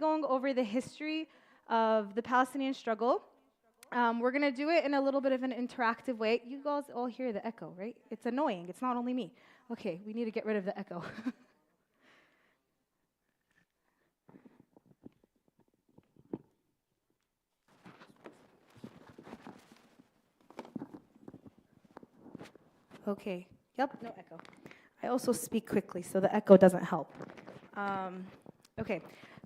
going over the history of the Palestinian struggle. We're going to do it in a little bit of an interactive way. You guys all hear the echo, right? It's annoying. It's not only me. Okay, we need to get rid of the echo. Okay. Yep, no echo. I also speak quickly, so the echo doesn't help. Okay.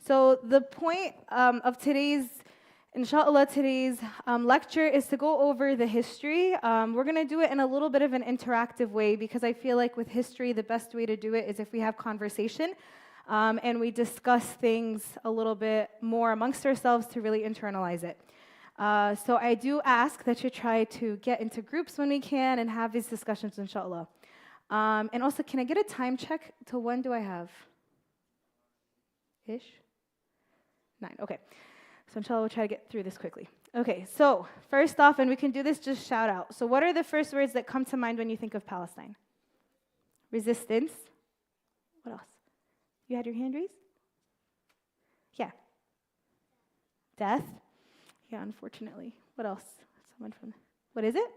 So the point of today's, inshallah, today's lecture is to go over the history. We're going to do it in a little bit of an interactive way because I feel like with history, the best way to do it is if we have conversation and we discuss things a little bit more amongst ourselves to really internalize it. So I do ask that you try to get into groups when we can and have these discussions, inshallah. And also, can I get a time check? Till when do I have? Ish? 9, okay. So inshallah, we'll try to get through this quickly. Okay, so first off, and we can do this, just shout out. So what are the first words that come to mind when you think of Palestine? Resistance. What else? You had your hand raised? Yeah. Death. Yeah, unfortunately. What else? Someone from, what is it?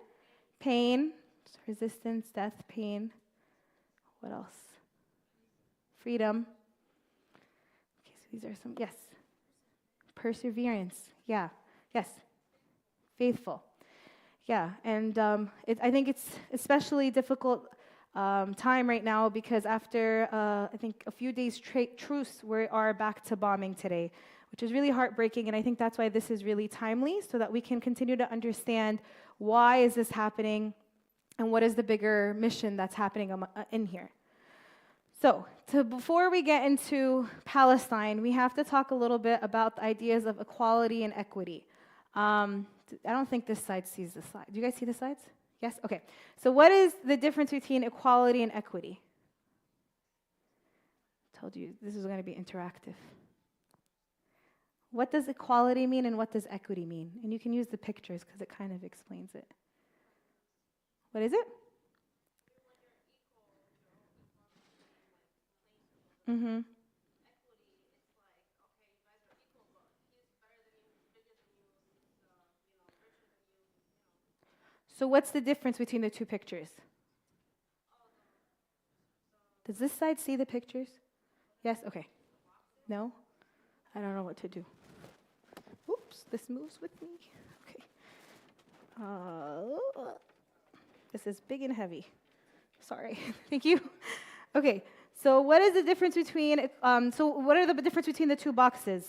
Pain, resistance, death, pain. What else? Freedom. Okay, so these are some, yes. Perseverance, yeah, yes. Faithful, yeah. And I think it's especially difficult time right now because after, I think, a few days truce, we are back to bombing today, which is really heartbreaking, and I think that's why this is really timely, so that we can continue to understand why is this happening and what is the bigger mission that's happening in here. So, before we get into Palestine, we have to talk a little bit about the ideas of equality and equity. I don't think this side sees the slide. Do you guys see the slides? Yes? Okay. So what is the difference between equality and equity? I told you this is going to be interactive. What does equality mean and what does equity mean? And you can use the pictures because it kind of explains it. What is it? Mm-hmm. So what's the difference between the two pictures? Does this side see the pictures? Yes? Okay. No? I don't know what to do. Oops, this moves with me. Okay. This is big and heavy. Sorry. Thank you. Okay. So what is the difference between, what are the difference between the two boxes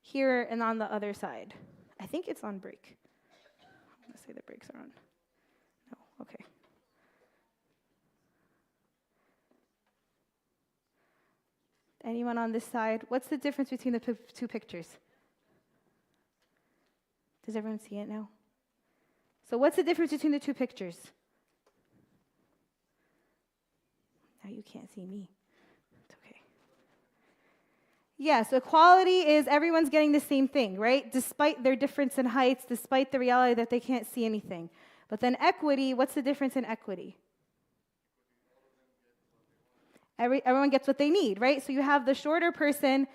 here and on the other side? I think it's on break. I'm going to say the brakes are on. No, okay. Anyone on this side? What's the difference between the two pictures? Does everyone see it now? So what's the difference between the two pictures? Now you can't see me. Yeah, so equality is everyone's getting the same thing, right? Despite their difference in heights, despite the reality that they can't see anything. But then equity, what's the difference in equity? Everyone gets what they need, right? So you have the shorter person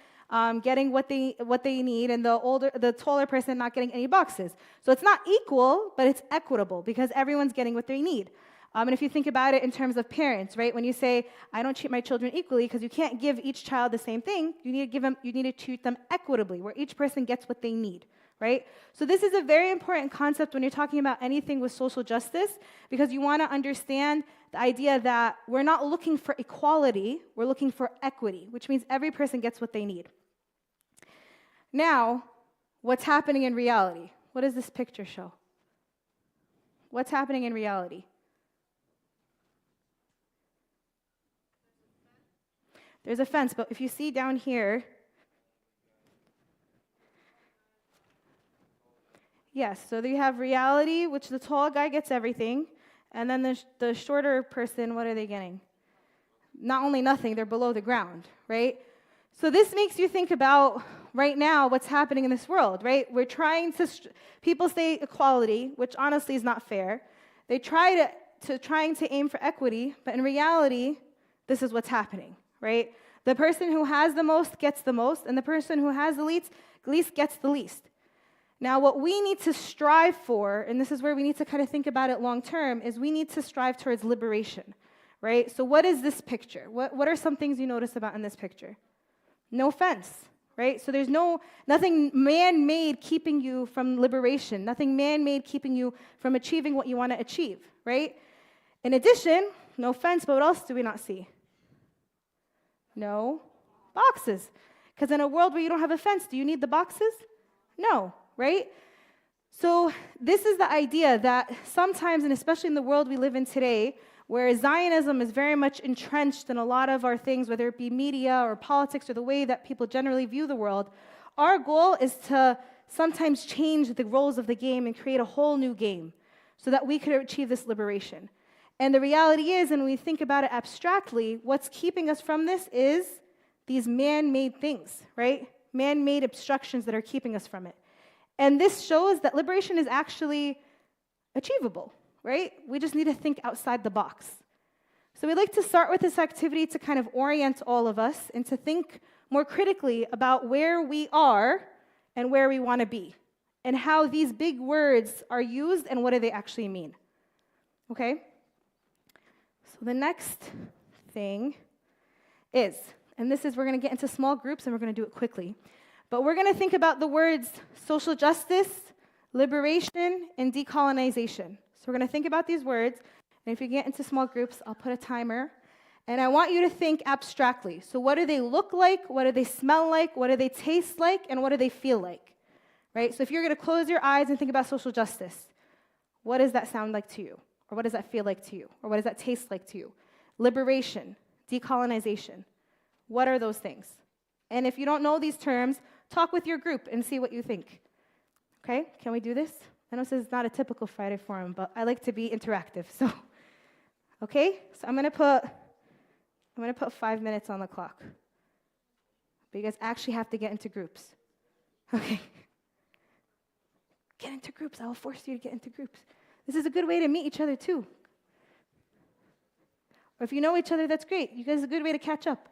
getting what they need, and the taller person not getting any boxes. So it's not equal, but it's equitable because everyone's getting what they need. And if you think about it in terms of parents, right? When you say, I don't treat my children equally because you can't give each child the same thing, you need to treat them equitably, where each person gets what they need, right? So this is a very important concept when you're talking about anything with social justice, because you want to understand the idea that we're not looking for equality, we're looking for equity, which means every person gets what they need. Now, what's happening in reality? What does this picture show? What's happening in reality? There's a fence, but if you see down here, yes, so you have reality, which the tall guy gets everything, and then the shorter person, what are they getting? Not only nothing, they're below the ground, right? So this makes you think about, right now, what's happening in this world, right? We're trying to, people say equality, which honestly is not fair. They trying to aim for equity, but in reality, this is what's happening. Right? The person who has the most gets the most, and the person who has the least gets the least. Now, what we need to strive for, and this is where we need to kind of think about it long term, is we need to strive towards liberation, right? So what is this picture? What are some things you notice about in this picture? No fence, right? So there's nothing man-made keeping you from liberation, nothing man-made keeping you from achieving what you want to achieve, right? In addition, no fence, but what else do we not see? No boxes. Because in a world where you don't have a fence, do you need the boxes? No, right? So this is the idea that sometimes, and especially in the world we live in today, where Zionism is very much entrenched in a lot of our things, whether it be media or politics or the way that people generally view the world, our goal is to sometimes change the roles of the game and create a whole new game so that we could achieve this liberation. And the reality is, and when we think about it abstractly, what's keeping us from this is these man-made things, right? Man-made obstructions that are keeping us from it. And this shows that liberation is actually achievable, right? We just need to think outside the box. So we'd like to start with this activity to kind of orient all of us and to think more critically about where we are and where we want to be, and how these big words are used and what do they actually mean. Okay? So the next thing is, and this is, we're going to get into small groups and we're going to do it quickly, but we're going to think about the words social justice, liberation, and decolonization. So we're going to think about these words, and if you get into small groups, I'll put a timer, and I want you to think abstractly. So what do they look like? What do they smell like? What do they taste like? And what do they feel like? Right? So if you're going to close your eyes and think about social justice, what does that sound like to you? Or what does that feel like to you? Or what does that taste like to you? Liberation, decolonization. What are those things? And if you don't know these terms, talk with your group and see what you think. Okay? Can we do this? I know this is not a typical Friday forum, but I like to be interactive. So, okay? So I'm going to put 5 minutes on the clock. But you guys actually have to get into groups. Okay? Get into groups. I will force you to get into groups. This is a good way to meet each other, too. Or if you know each other, that's great. You guys, a good way to catch up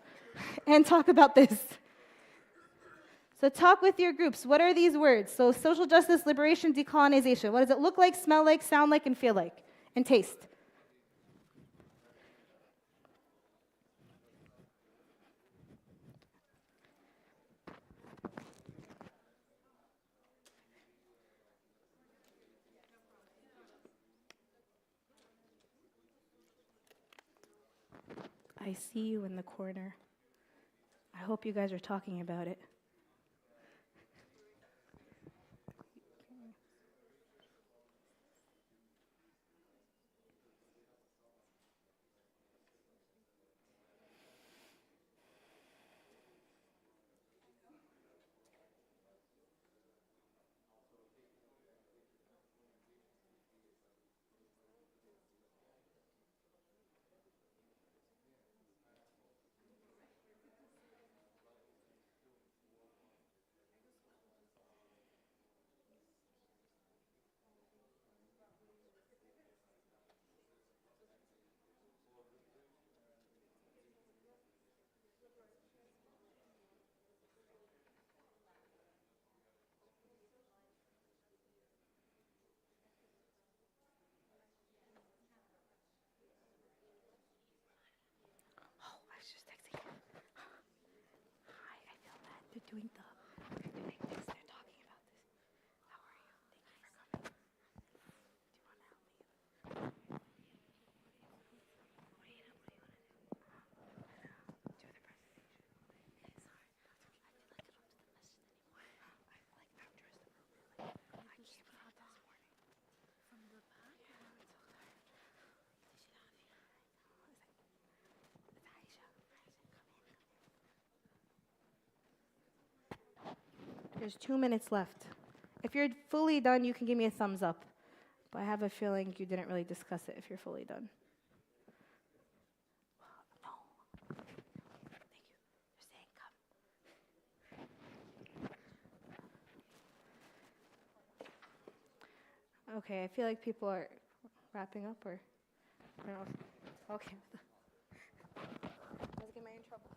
and talk about this. So talk with your groups. What are these words? So social justice, liberation, decolonization. What does it look like, smell like, sound like, and feel like, and taste? I see you in the corner. I hope you guys are talking about it. Doing they're doing this, they're talking about this. How are you? Thank you for coming. Do you want to help me? What do you do? Do the presentation. Sorry. I feel like I don't do the message anymore. I like after the I came out this morning. From the back? Yeah, I'm so tired. Did she not feel it? It's Aisha. There's 2 minutes left. If you're fully done, you can give me a thumbs up. But I have a feeling you didn't really discuss it if you're fully done. No. Thank you. They're saying come. Okay, I feel like people are wrapping up, or I don't know. Okay. Let's get my in trouble.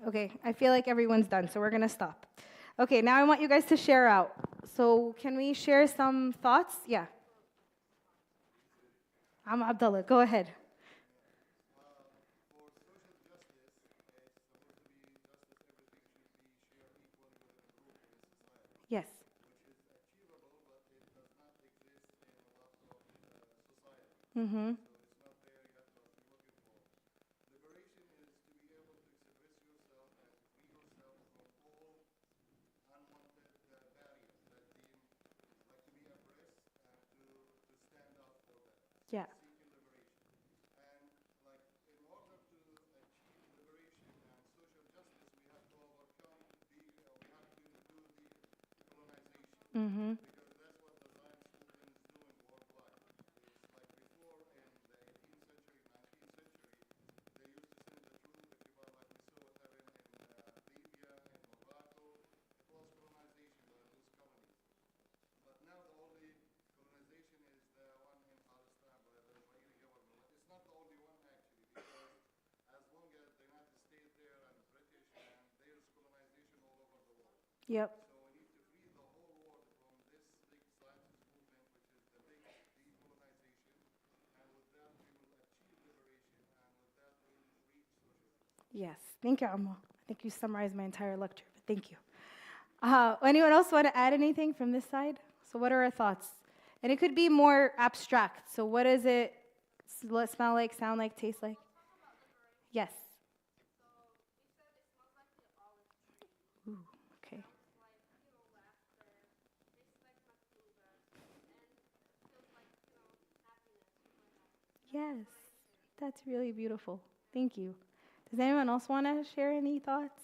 Okay, I feel like everyone's done, so we're going to stop. Okay, now I want you guys to share out. So can we share some thoughts? Yeah. I'm Abdullah. Go ahead. Yes. Mm-hmm. Yeah. Mm-hmm. Yep. Yes. Thank you, Amma. I think you summarized my entire lecture, but thank you. Anyone else want to add anything from this side? So what are our thoughts? And it could be more abstract. So what does it smell like, sound like, taste like? Yes. Ooh, okay. Yes. That's really beautiful. Thank you. Does anyone else want to share any thoughts?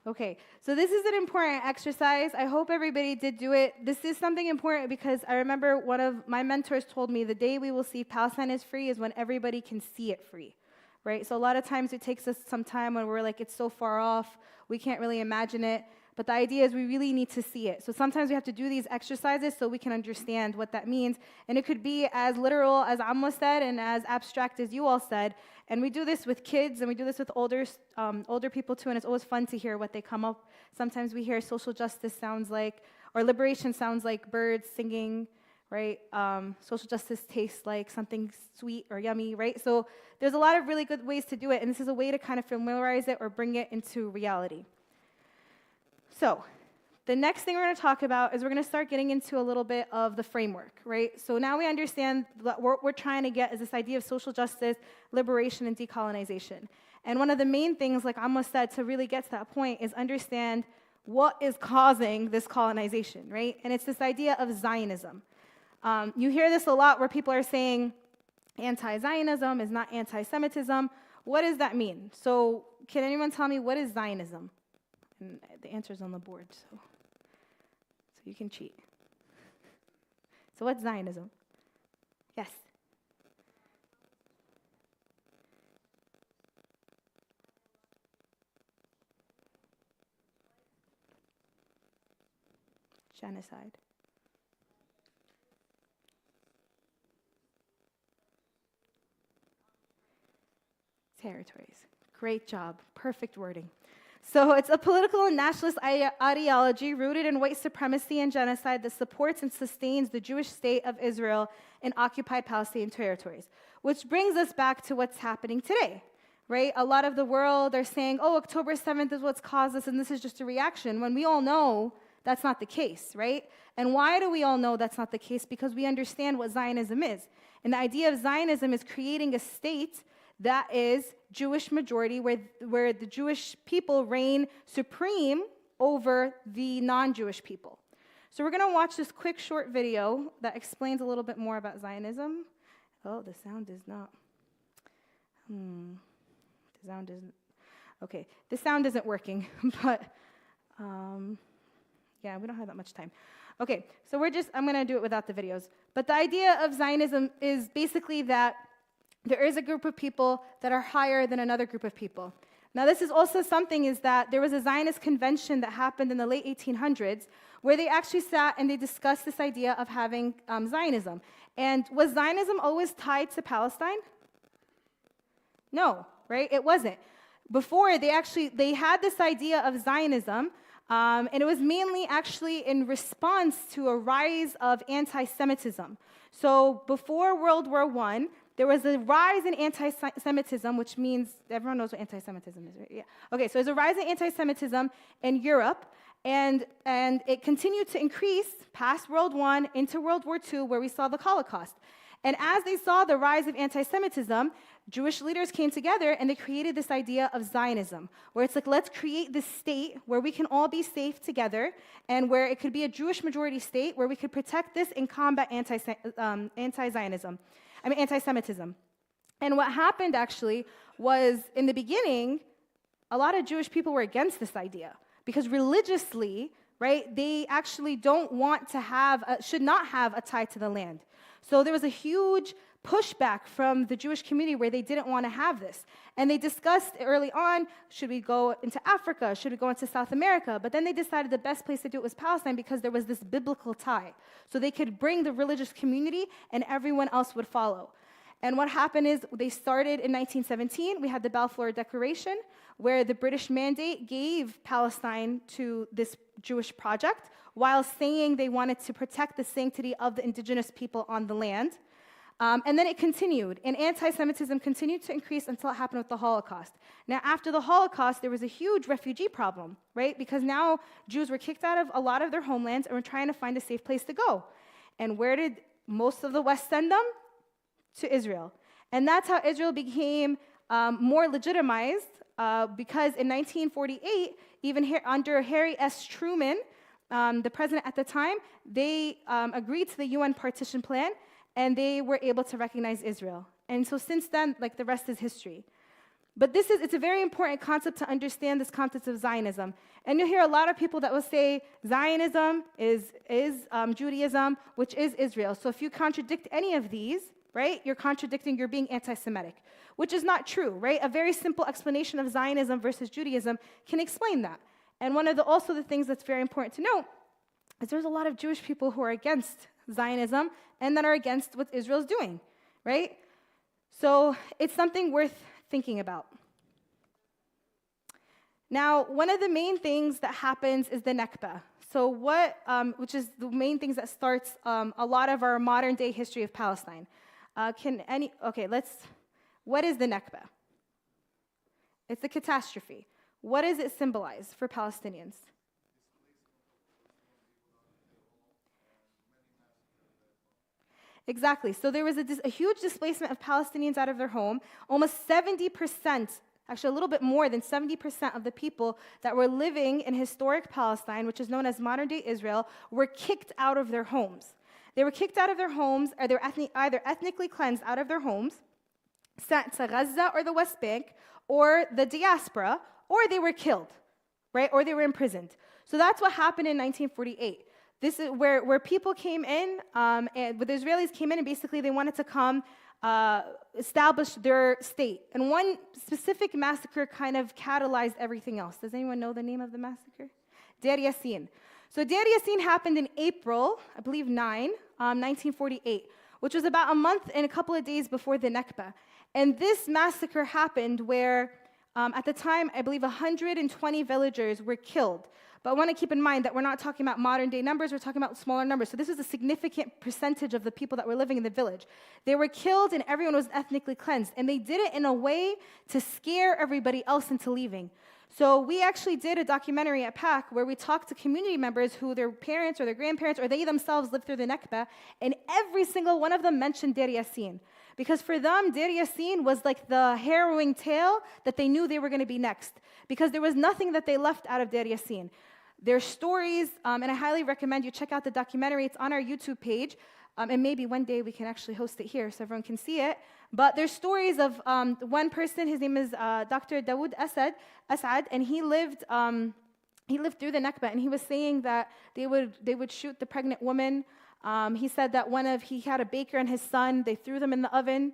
Okay, so this is an important exercise. I hope everybody did do it. This is something important because I remember one of my mentors told me the day we will see Palestine is free is when everybody can see it free, right? So a lot of times it takes us some time when we're like, it's so far off, we can't really imagine it. But the idea is we really need to see it. So sometimes we have to do these exercises so we can understand what that means. And it could be as literal as Amma said and as abstract as you all said. And we do this with kids and we do this with older people too. And it's always fun to hear what they come up. Sometimes we hear social justice sounds like, or liberation sounds like birds singing, right? Social justice tastes like something sweet or yummy, right? So there's a lot of really good ways to do it. And this is a way to kind of familiarize it or bring it into reality. So the next thing we're going to talk about is we're going to start getting into a little bit of the framework, right? So now we understand that what we're trying to get is this idea of social justice, liberation, and decolonization. And one of the main things, like Amma said, to really get to that point is understand what is causing this colonization, right? And it's this idea of Zionism. You hear this a lot where people are saying anti-Zionism is not anti-Semitism. What does that mean? So can anyone tell me what is Zionism? And the answer's on the board, so you can cheat. So what's Zionism? Yes? Genocide. Territories. Great job. Perfect wording. So it's a political and nationalist ideology rooted in white supremacy and genocide that supports and sustains the Jewish state of Israel in occupied Palestinian territories, which brings us back to what's happening today, right? A lot of the world are saying, oh, October 7th is what's caused this, and this is just a reaction, when we all know that's not the case, right? And why do we all know that's not the case? Because we understand what Zionism is. And the idea of Zionism is creating a state that is Jewish majority, where the Jewish people reign supreme over the non-Jewish people. So we're going to watch this quick short video that explains a little bit more about Zionism. Oh, the sound is not. The sound isn't. Okay, the sound isn't working, but yeah, we don't have that much time. Okay, so I'm going to do it without the videos. But the idea of Zionism is basically that there is a group of people that are higher than another group of people. Now, this is also something is that there was a Zionist convention that happened in the late 1800s where they actually sat and they discussed this idea of having Zionism. And was Zionism always tied to Palestine? No, right? It wasn't. before they had this idea of Zionism, and it was mainly actually in response to a rise of anti-Semitism. So before World War I, there was a rise in anti-Semitism, which means everyone knows what anti-Semitism is, right? Yeah. Okay, so there's a rise in anti-Semitism in Europe, and it continued to increase past World War I into World War II, where we saw the Holocaust. And as they saw the rise of anti-Semitism, Jewish leaders came together and they created this idea of Zionism, where it's like, let's create this state where we can all be safe together, and where it could be a Jewish majority state where we could protect this and combat anti-Zionism. Anti-Semitism. And what happened actually was, in the beginning, a lot of Jewish people were against this idea because religiously, right, they actually don't want to have, should not have a tie to the land. So there was a huge pushback from the Jewish community where they didn't want to have this. And they discussed early on, should we go into Africa? Should we go into South America? But then they decided the best place to do it was Palestine because there was this biblical tie. So they could bring the religious community and everyone else would follow. And what happened is they started in 1917. We had the Balfour Declaration, where the British mandate gave Palestine to this Jewish project while saying they wanted to protect the sanctity of the indigenous people on the land. And then it continued, and anti-Semitism continued to increase until it happened with the Holocaust. Now, after the Holocaust, there was a huge refugee problem, right? Because now Jews were kicked out of a lot of their homelands and were trying to find a safe place to go. And where did most of the West send them? To Israel. And that's how Israel became more legitimized, because in 1948, even here under Harry S. Truman, the president at the time, they agreed to the UN partition plan, and they were able to recognize Israel. And so since then, like, the rest is history. But it's a very important concept to understand, this concept of Zionism. And you'll hear a lot of people that will say Zionism is Judaism, which is Israel. So if you contradict any of these, right, you're contradicting, you're being anti-Semitic, which is not true, right? A very simple explanation of Zionism versus Judaism can explain that. And one of the things that's very important to note is there's a lot of Jewish people who are against Zionism and that are against what Israel's doing, right? So it's something worth thinking about. Now, one of the main things that happens is the Nakba. So which is the main things that starts a lot of our modern day history of Palestine. What is the Nakba? It's a catastrophe. What does it symbolize for Palestinians? Exactly. So there was a huge displacement of Palestinians out of their home. Almost 70%, actually a little bit more than 70% of the people that were living in historic Palestine, which is known as modern-day Israel, were kicked out of their homes. They were kicked out of their homes, or they were either ethnically cleansed out of their homes, sent to Gaza or the West Bank, or the diaspora, or they were killed, right? Or they were imprisoned. So that's what happened in 1948. This is where people came in, and the Israelis came in, and basically they wanted to come establish their state. And one specific massacre kind of catalyzed everything else. Does anyone know the name of the massacre? Deir Yassin. So Deir Yassin happened in April, I believe 1948, which was about a month and a couple of days before the Nakba. And this massacre happened where, at the time, I believe 120 villagers were killed. But I want to keep in mind that we're not talking about modern-day numbers, we're talking about smaller numbers. So this is a significant percentage of the people that were living in the village. They were killed and everyone was ethnically cleansed. And they did it in a way to scare everybody else into leaving. So we actually did a documentary at PAC where we talked to community members who their parents or their grandparents or they themselves lived through the Nakba, and every single one of them mentioned Deir Yassin. Because for them, Deir Yassin was like the harrowing tale that they knew they were going to be next. Because there was nothing that they left out of Deir Yassin. Their stories, and I highly recommend you check out the documentary. It's on our YouTube page, and maybe one day we can actually host it here so everyone can see it. But there's stories of one person. His name is Dr. Dawood Asad, and he lived through the Nakba, and he was saying that they would shoot the pregnant woman. He said that he had a baker and his son. They threw them in the oven.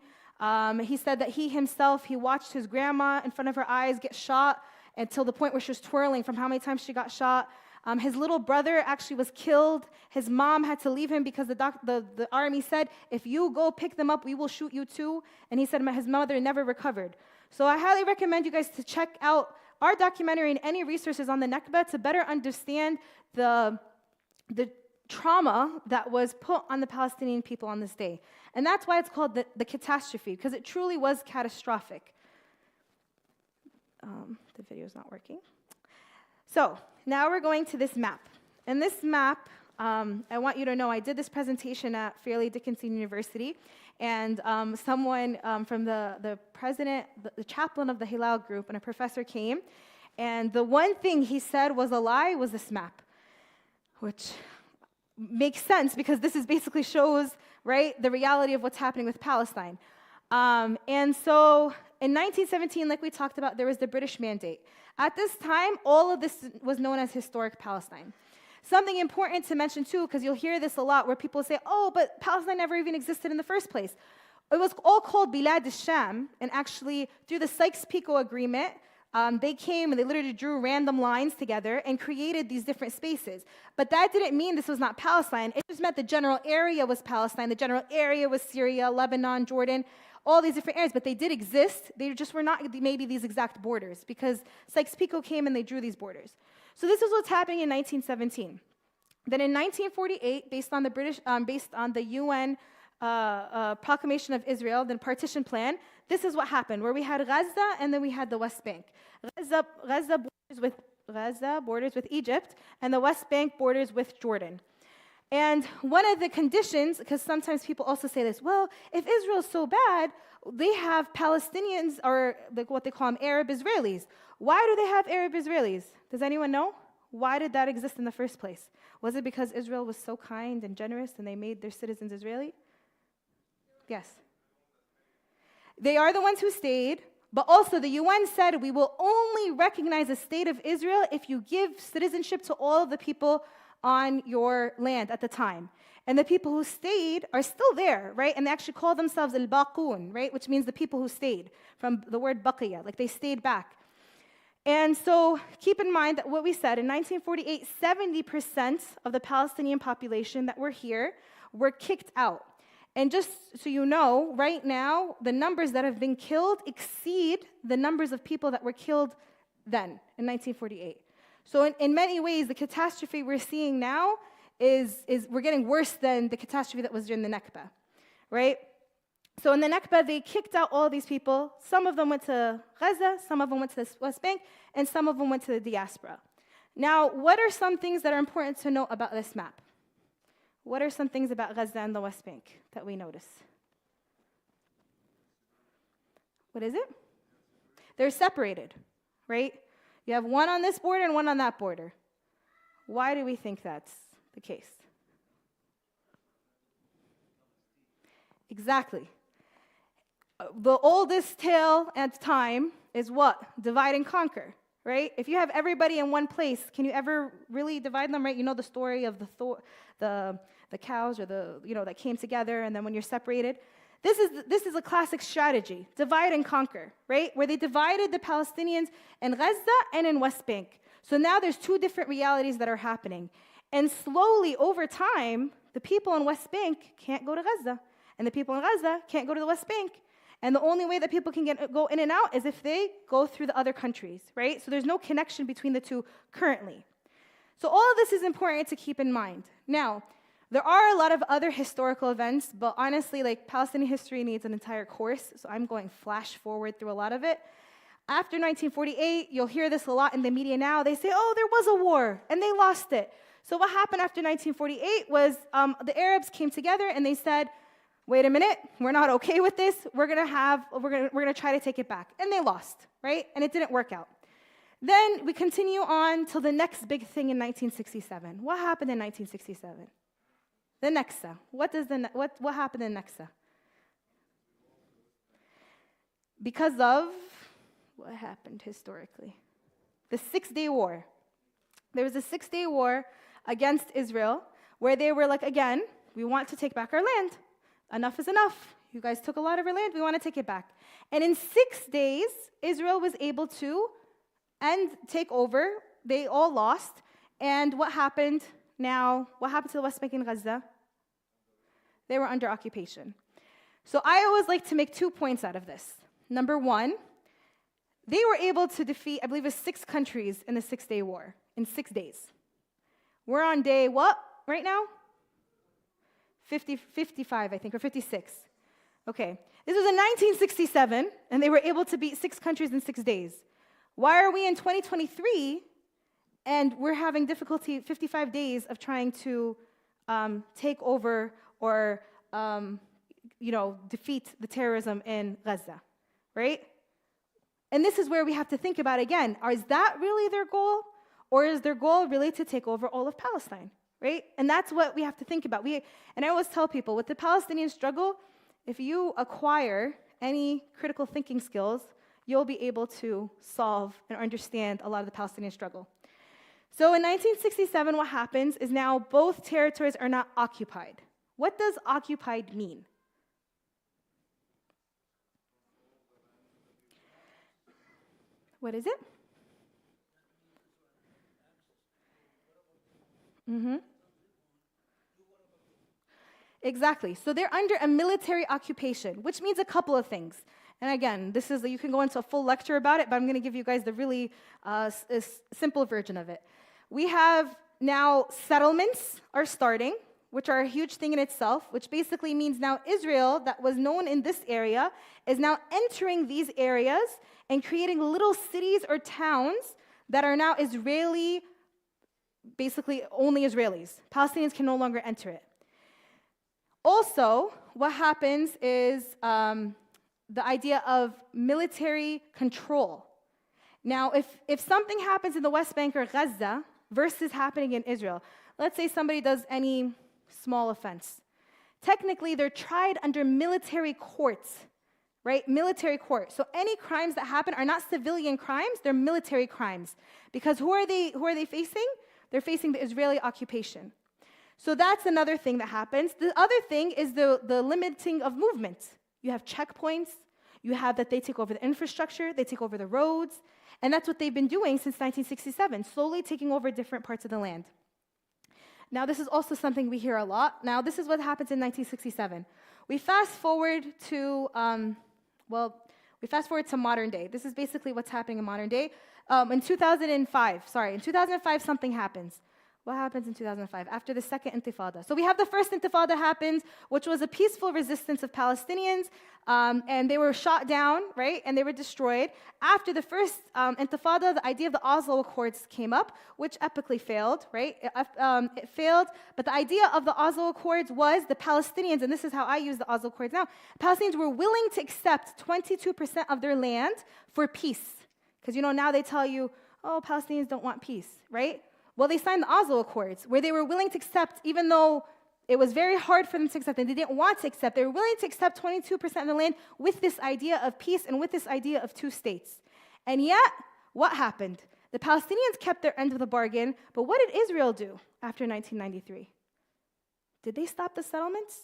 He said that he watched his grandma in front of her eyes get shot, until the point where she was twirling from how many times she got shot. His little brother actually was killed. His mom had to leave him because the army said, if you go pick them up, we will shoot you too. And he said his mother never recovered. So I highly recommend you guys to check out our documentary and any resources on the Nakba to better understand the trauma that was put on the Palestinian people on this day. And that's why it's called the catastrophe, because it truly was catastrophic. The video's not working. So now we're going to this map. And this map, I want you to know, I did this presentation at Fairleigh Dickinson University, and someone from the president, the chaplain of the Hilal group, and a professor came, and the one thing he said was a lie was this map, which makes sense because this is basically shows, right, the reality of what's happening with Palestine. And so in 1917, like we talked about, there was the British Mandate. At this time, all of this was known as historic Palestine. Something important to mention too, because you'll hear this a lot where people say, oh, but Palestine never even existed in the first place. It was all called Bilad al-Sham, and actually through the Sykes-Picot Agreement, they came and they literally drew random lines together and created these different spaces. But that didn't mean this was not Palestine. It just meant the general area was Palestine. The general area was Syria, Lebanon, Jordan, all these different areas. But they did exist. They just were not maybe these exact borders because Sykes-Picot came and they drew these borders. So this is what's happening in 1917. Then in 1948, based on the UN Proclamation of Israel, the partition plan, this is what happened, where we had Gaza and then we had the West Bank. Gaza borders with Egypt, and the West Bank borders with Jordan. And one of the conditions, because sometimes people also say this, well, if Israel's so bad, they have Palestinians, or like what they call them, Arab Israelis. Why do they have Arab Israelis? Does anyone know? Why did that exist in the first place? Was it because Israel was so kind and generous and they made their citizens Israeli? Yes. They are the ones who stayed, but also the UN said we will only recognize the state of Israel if you give citizenship to all of the people on your land at the time. And the people who stayed are still there, right? And they actually call themselves al-Baqun, right? Which means the people who stayed, from the word baqiya, like they stayed back. And so keep in mind that what we said, in 1948, 70% of the Palestinian population that were here were kicked out. And just so you know, right now, the numbers that have been killed exceed the numbers of people that were killed then, in 1948. So in many ways, the catastrophe we're seeing now is we're getting worse than the catastrophe that was during the Nakba, right? So in the Nakba, they kicked out all these people. Some of them went to Gaza, some of them went to the West Bank, and some of them went to the diaspora. Now, what are some things that are important to know about this map? What are some things about Gaza and the West Bank that we notice? What is it? They're separated, right? You have one on this border and one on that border. Why do we think that's the case? Exactly. The oldest tale at time is what? Divide and conquer, right? If you have everybody in one place, can you ever really divide them, right? You know the story of the cows or that came together, and then when you're separated. This is a classic strategy, divide and conquer, right? Where they divided the Palestinians in Gaza and in West Bank. So now there's two different realities that are happening. And slowly, over time, the people in West Bank can't go to Gaza, and the people in Gaza can't go to the West Bank. And the only way that people can go in and out is if they go through the other countries, right? So there's no connection between the two currently. So all of this is important to keep in mind. Now, there are a lot of other historical events, but honestly, like Palestinian history needs an entire course, so I'm going flash forward through a lot of it. After 1948, you'll hear this a lot in the media now. They say, oh, there was a war, and they lost it. So what happened after 1948 was the Arabs came together and they said, wait a minute, we're not okay with this. We're gonna try to take it back, and they lost, right? And it didn't work out. Then we continue on till the next big thing in 1967. What happened in 1967? The Naksa. What happened in Naksa? Because of what happened historically? The 6-Day War. There was a 6-Day War against Israel where they were like, again, we want to take back our land. Enough is enough. You guys took a lot of our land. We want to take it back. And in 6 days, Israel was able to take over. They all lost. And what happened now? What happened to the West Bank and Gaza? They were under occupation. So I always like to make 2 points out of this. Number one, they were able to defeat, I believe it was 6 countries in the 6-day war in 6 days. We're on day what right now? 55, I think, or 56. Okay. This was in 1967, and they were able to beat 6 countries in 6 days. Why are we in 2023, and we're having difficulty 55 days of trying to take over or defeat the terrorism in Gaza, right? And this is where we have to think about again, is that really their goal? Or is their goal really to take over all of Palestine, right? And that's what we have to think about. And I always tell people, with the Palestinian struggle, if you acquire any critical thinking skills, you'll be able to solve and understand a lot of the Palestinian struggle. So in 1967, what happens is now both territories are not occupied. What does occupied mean? What is it? Exactly. So they're under a military occupation, which means a couple of things. And again, you can go into a full lecture about it, but I'm going to give you guys the really simple version of it. We have now settlements are starting, which are a huge thing in itself, which basically means now Israel, that was known in this area, is now entering these areas and creating little cities or towns that are now Israeli, basically only Israelis. Palestinians can no longer enter it. Also, what happens is the idea of military control. Now, if something happens in the West Bank or Gaza versus happening in Israel, let's say somebody does any small offense. Technically, they're tried under military courts, right? Military court. So any crimes that happen are not civilian crimes, they're military crimes. Because who are they facing? They're facing the Israeli occupation. So that's another thing that happens. The other thing is the limiting of movement. You have checkpoints. You have that they take over the infrastructure, they take over the roads, and that's what they've been doing since 1967, slowly taking over different parts of the land. Now, this is also something we hear a lot. Now, this is what happens in 1967. We fast forward to, modern day. This is basically what's happening in modern day. In 2005, something happens. What happens in 2005 after the second intifada? So we have the first intifada happens, which was a peaceful resistance of Palestinians, and they were shot down, right? And they were destroyed. After the first intifada, the idea of the Oslo Accords came up, which epically failed, right? It failed, but the idea of the Oslo Accords was the Palestinians, and this is how I use the Oslo Accords now, Palestinians were willing to accept 22% of their land for peace. Because, now they tell you, oh, Palestinians don't want peace, right? Well, they signed the Oslo Accords, where they were willing to accept, even though it was very hard for them to accept, and they didn't want to accept, they were willing to accept 22% of the land with this idea of peace and with this idea of 2 states. And yet, what happened? The Palestinians kept their end of the bargain, but what did Israel do after 1993? Did they stop the settlements?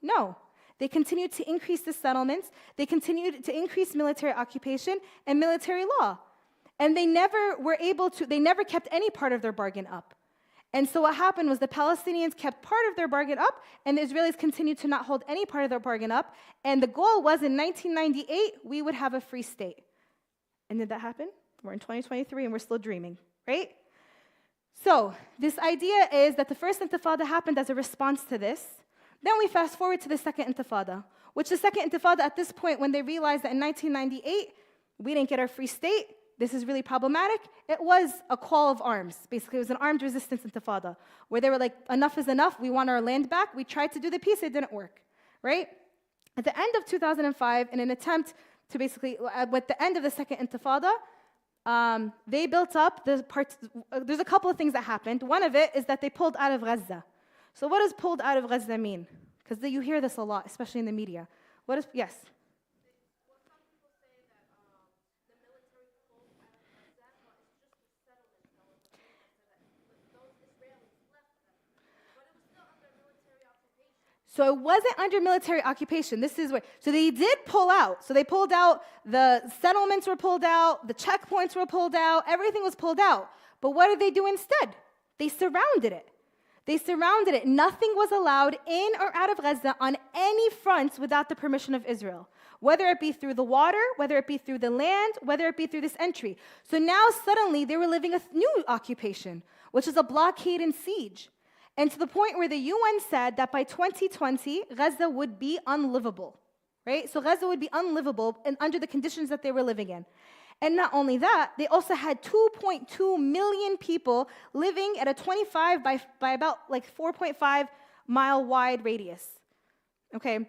No. They continued to increase the settlements, they continued to increase military occupation and military law. And they never kept any part of their bargain up. And so what happened was the Palestinians kept part of their bargain up, and the Israelis continued to not hold any part of their bargain up. And the goal was in 1998, we would have a free state. And did that happen? We're in 2023, and we're still dreaming, right? So this idea is that the first intifada happened as a response to this. Then we fast forward to the second intifada, which the second intifada at this point, when they realized that in 1998, we didn't get our free state, this is really problematic. It was a call of arms. Basically, it was an armed resistance intifada, where they were like, enough is enough. We want our land back. We tried to do the peace. It didn't work, right? At the end of 2005, in an attempt to basically, with the end of the second intifada, they built up the parts. There's a couple of things that happened. One of it is that they pulled out of Gaza. So what does pulled out of Gaza mean? Because you hear this a lot, especially in the media. Yes? So it wasn't under military occupation. So they did pull out. So they pulled out, the settlements were pulled out, the checkpoints were pulled out, everything was pulled out. But what did they do instead? They surrounded it. They surrounded it. Nothing was allowed in or out of Gaza on any fronts without the permission of Israel, whether it be through the water, whether it be through the land, whether it be through this entry. So now suddenly they were living a new occupation, which is a blockade and siege. And to the point where the UN said that by 2020, Gaza would be unlivable, right? So Gaza would be unlivable and under the conditions that they were living in. And not only that, they also had 2.2 million people living at a 25 by about like 4.5 mile wide radius. Okay,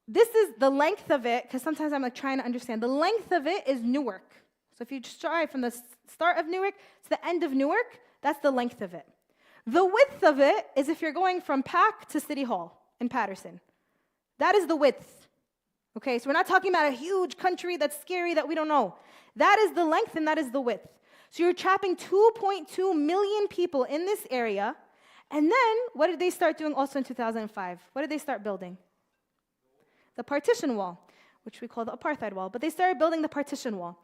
this is the length of it, because sometimes I'm like trying to understand. The length of it is Newark. So if you just try from the start of Newark to the end of Newark, that's the length of it. The width of it is if you're going from Pac to City Hall in Patterson. That is the width. Okay, so we're not talking about a huge country that's scary that we don't know. That is the length and that is the width. So you're trapping 2.2 million people in this area. And then what did they start doing also in 2005? What did they start building? The partition wall, which we call the apartheid wall. But they started building the partition wall.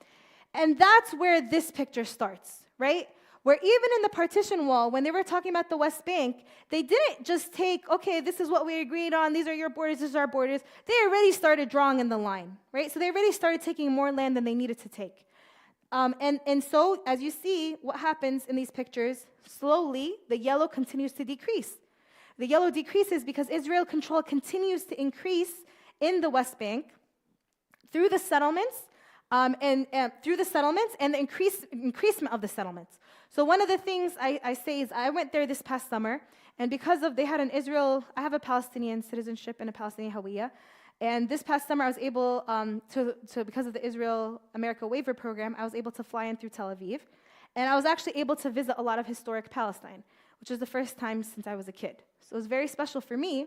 And that's where this picture starts, right? Where even in the partition wall, when they were talking about the West Bank, they didn't just take, okay, this is what we agreed on, these are your borders, these are our borders. They already started drawing in the line, right? So they already started taking more land than they needed to take. And so, as you see, what happens in these pictures, slowly, the yellow continues to decrease. The yellow decreases because Israel control continues to increase in the West Bank through the settlements, and the increasement of the settlements. So one of the things I say is I went there this past summer, and because of, they had an Israel, I have a Palestinian citizenship and a Palestinian Hawiyah, and this past summer I was able because of the Israel-America waiver program, I was able to fly in through Tel Aviv, and I was actually able to visit a lot of historic Palestine, which was the first time since I was a kid. So it was very special for me,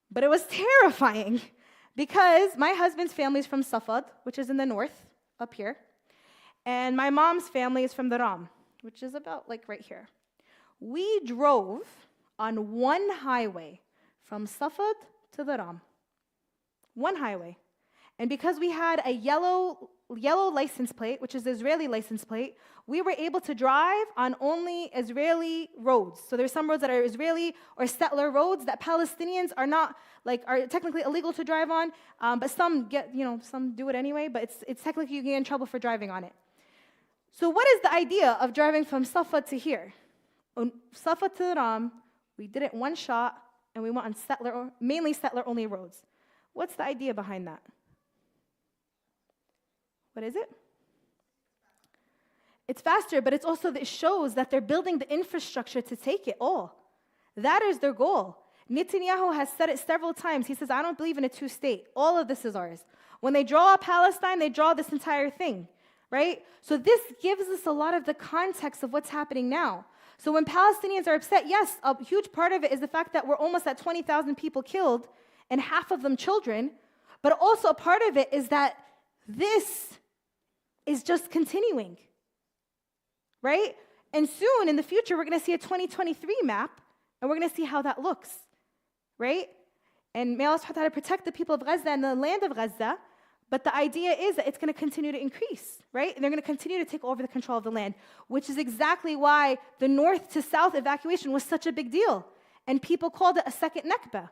but it was terrifying, because my husband's family is from Safad, which is in the north, up here, and my mom's family is from the Ram, which is about like right here. We drove on one highway from Safad to the Ram. One highway. And because we had a yellow license plate, which is the Israeli license plate, we were able to drive on only Israeli roads. So there's some roads that are Israeli or settler roads that Palestinians are technically illegal to drive on, but some do it anyway, but it's technically you get in trouble for driving on it. So what is the idea of driving from Safa to here? On Safa to the Ram, we did it one shot, and we went on mainly settler-only roads. What's the idea behind that? What is it? It's faster, but it's also, it shows that they're building the infrastructure to take it all. That is their goal. Netanyahu has said it several times. He says, I don't believe in a two-state. All of this is ours. When they draw Palestine, they draw this entire thing. Right? So this gives us a lot of the context of what's happening now. So when Palestinians are upset, yes, a huge part of it is the fact that we're almost at 20,000 people killed, and half of them children, but also a part of it is that this is just continuing, right? And soon, in the future, we're going to see a 2023 map, and we're going to see how that looks, right? And may Allah subhanahu wa ta'ala protect the people of Gaza and the land of Gaza. But the idea is that it's going to continue to increase, right? And they're going to continue to take over the control of the land, which is exactly why the north to south evacuation was such a big deal. And people called it a second Nakba.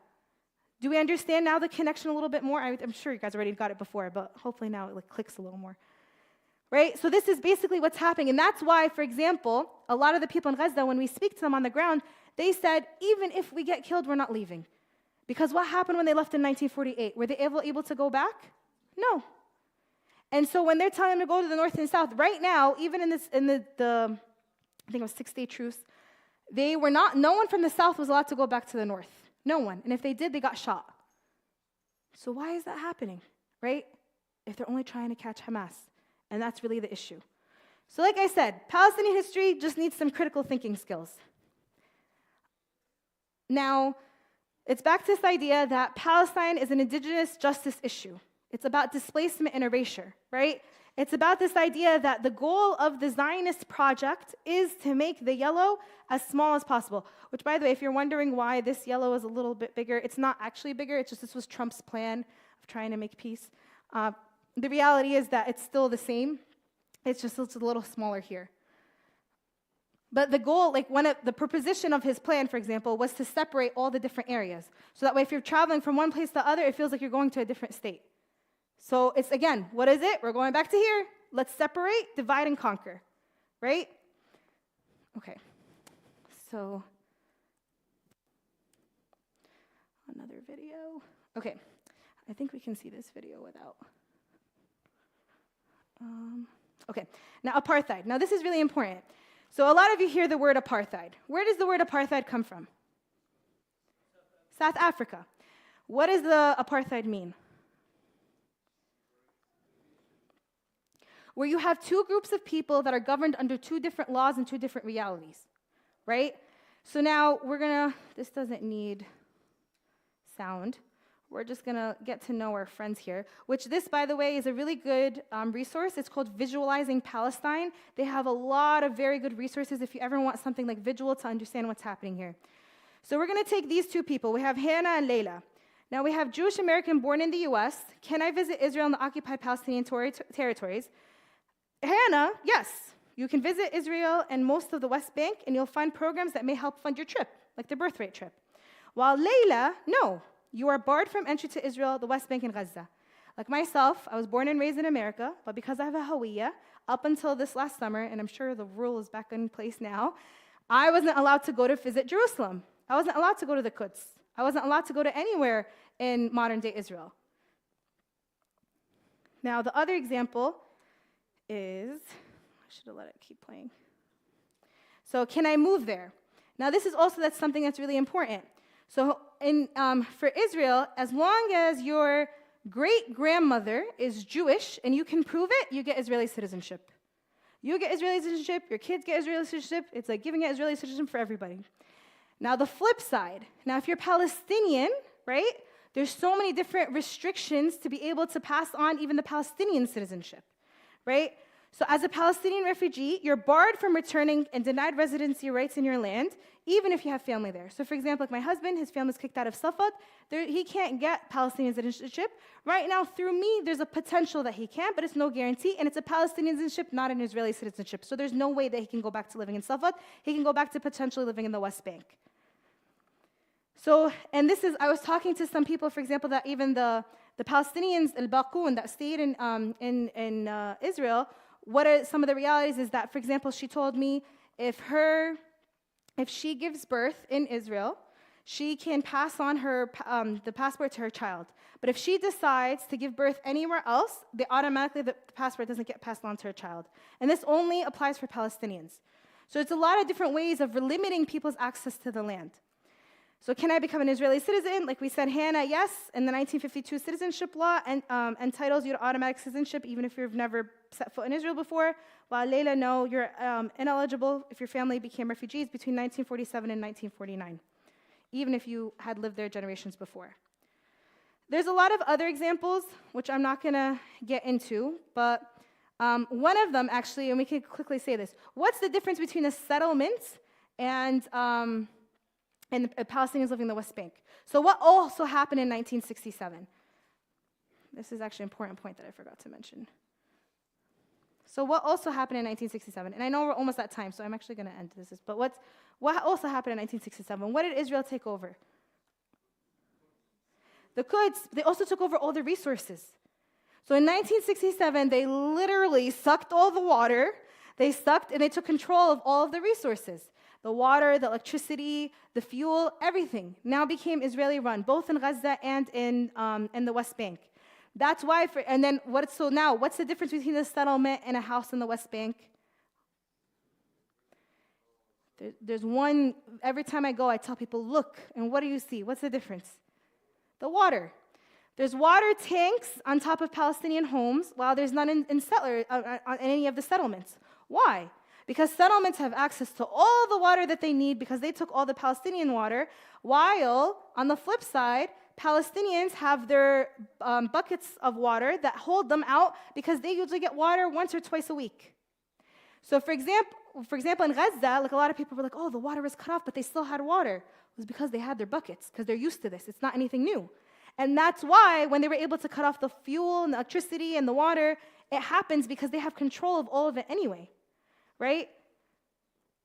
Do we understand now the connection a little bit more? I'm sure you guys already got it before, but hopefully now it clicks a little more. Right? So this is basically what's happening. And that's why, for example, a lot of the people in Gaza, when we speak to them on the ground, they said, even if we get killed, we're not leaving. Because what happened when they left in 1948? Were they able to go back? No. And so when they're telling them to go to the north and south, right now, even in the I think it was 6-day truce, no one from the south was allowed to go back to the north. No one. And if they did, they got shot. So why is that happening, right? If they're only trying to catch Hamas. And that's really the issue. So like I said, Palestinian history just needs some critical thinking skills. Now, it's back to this idea that Palestine is an indigenous justice issue. It's about displacement and erasure, right? It's about this idea that the goal of the Zionist project is to make the yellow as small as possible. Which, by the way, if you're wondering why this yellow is a little bit bigger, it's not actually bigger. It's just this was Trump's plan of trying to make peace. The reality is that it's still the same. It's a little smaller here. But the goal, like the proposition of his plan, for example, was to separate all the different areas. So that way, if you're traveling from one place to the other, it feels like you're going to a different state. So it's, again, what is it? We're going back to here. Let's separate, divide, and conquer, right? Okay. So another video. Okay. I think we can see this video without. Okay. Now, apartheid. Now, this is really important. So a lot of you hear the word apartheid. Where does the word apartheid come from? South Africa. What does the apartheid mean? Where you have two groups of people that are governed under two different laws and two different realities, right? So now this doesn't need sound. We're just going to get to know our friends here, which this, by the way, is a really good resource. It's called Visualizing Palestine. They have a lot of very good resources if you ever want something like visual to understand what's happening here. So we're going to take these two people. We have Hannah and Layla. Now, we have Jewish American born in the U.S. Can I visit Israel and the occupied Palestinian territories? Hannah, yes. You can visit Israel and most of the West Bank, and you'll find programs that may help fund your trip, like the birth rate trip. While Layla, no. You are barred from entry to Israel, the West Bank, and Gaza. Like myself, I was born and raised in America, but because I have a Hawiyya, up until this last summer, and I'm sure the rule is back in place now, I wasn't allowed to go to visit Jerusalem. I wasn't allowed to go to the Quds. I wasn't allowed to go to anywhere in modern-day Israel. Now, the other example is, I should have let it keep playing. So, can I move there? Now, that's something that's really important. So for Israel, as long as your great-grandmother is Jewish and you can prove it, you get Israeli citizenship. You get Israeli citizenship, your kids get Israeli citizenship. It's like giving it Israeli citizenship for everybody. Now, the flip side. Now, if you're Palestinian, right, there's so many different restrictions to be able to pass on even the Palestinian citizenship, right? So as a Palestinian refugee, you're barred from returning and denied residency rights in your land, even if you have family there. So for example, like my husband, his family's kicked out of Safad. He can't get Palestinian citizenship. Right now, through me, there's a potential that he can, but it's no guarantee, and it's a Palestinian citizenship, not an Israeli citizenship. So there's no way that he can go back to living in Safad. He can go back to potentially living in the West Bank. So, and I was talking to some people, for example, that even the Palestinians, al-Baqoon, that stayed in Israel, what are some of the realities is that, for example, she told me if she gives birth in Israel, she can pass on the passport to her child. But if she decides to give birth anywhere else, the passport doesn't get passed on to her child. And this only applies for Palestinians. So it's a lot of different ways of limiting people's access to the land. So can I become an Israeli citizen? Like we said, Hannah, yes, and the 1952 citizenship law entitles you to automatic citizenship even if you've never set foot in Israel before, while Layla, no, you're ineligible if your family became refugees between 1947 and 1949, even if you had lived there generations before. There's a lot of other examples, which I'm not going to get into, but one of them actually, and we can quickly say this, what's the difference between a settlement and Palestinians living in the West Bank? So what also happened in 1967? This is actually an important point that I forgot to mention. So what also happened in 1967? And I know we're almost at time, so I'm actually going to end this. But what also happened in 1967? What did Israel take over? The Quds. They also took over all the resources. So in 1967, they literally sucked all the water. They sucked and they took control of all of the resources. The water, the electricity, the fuel, everything now became Israeli-run, both in Gaza and in the West Bank. That's why, what's the difference between a settlement and a house in the West Bank? There's one, every time I go, I tell people, look, and what do you see? What's the difference? The water. There's water tanks on top of Palestinian homes, while there's none in any of the settlements. Why? Because settlements have access to all the water that they need because they took all the Palestinian water, while on the flip side, Palestinians have their buckets of water that hold them out because they usually get water once or twice a week. So for example, in Gaza, like a lot of people were like, oh, the water was cut off, but they still had water. It was because they had their buckets, because they're used to this. It's not anything new. And that's why when they were able to cut off the fuel and the electricity and the water, it happens because they have control of all of it anyway, right?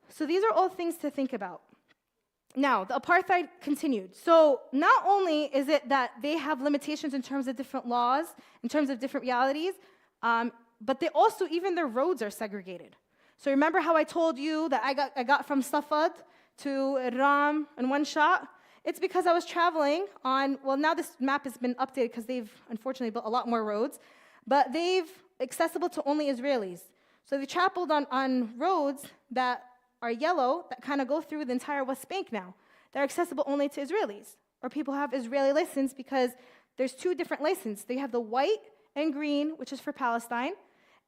So these are all things to think about. Now, the apartheid continued. So not only is it that they have limitations in terms of different laws, in terms of different realities, but they also, even their roads are segregated. So remember how I told you that I got from Safad to Ram in one shot? It's because I was traveling on, well, now this map has been updated because they've unfortunately built a lot more roads, but they've accessible to only Israelis. So they traveled on roads that are yellow that kind of go through the entire West Bank now. They're accessible only to Israelis, or people have Israeli license because there's two different licenses. They have the white and green, which is for Palestine,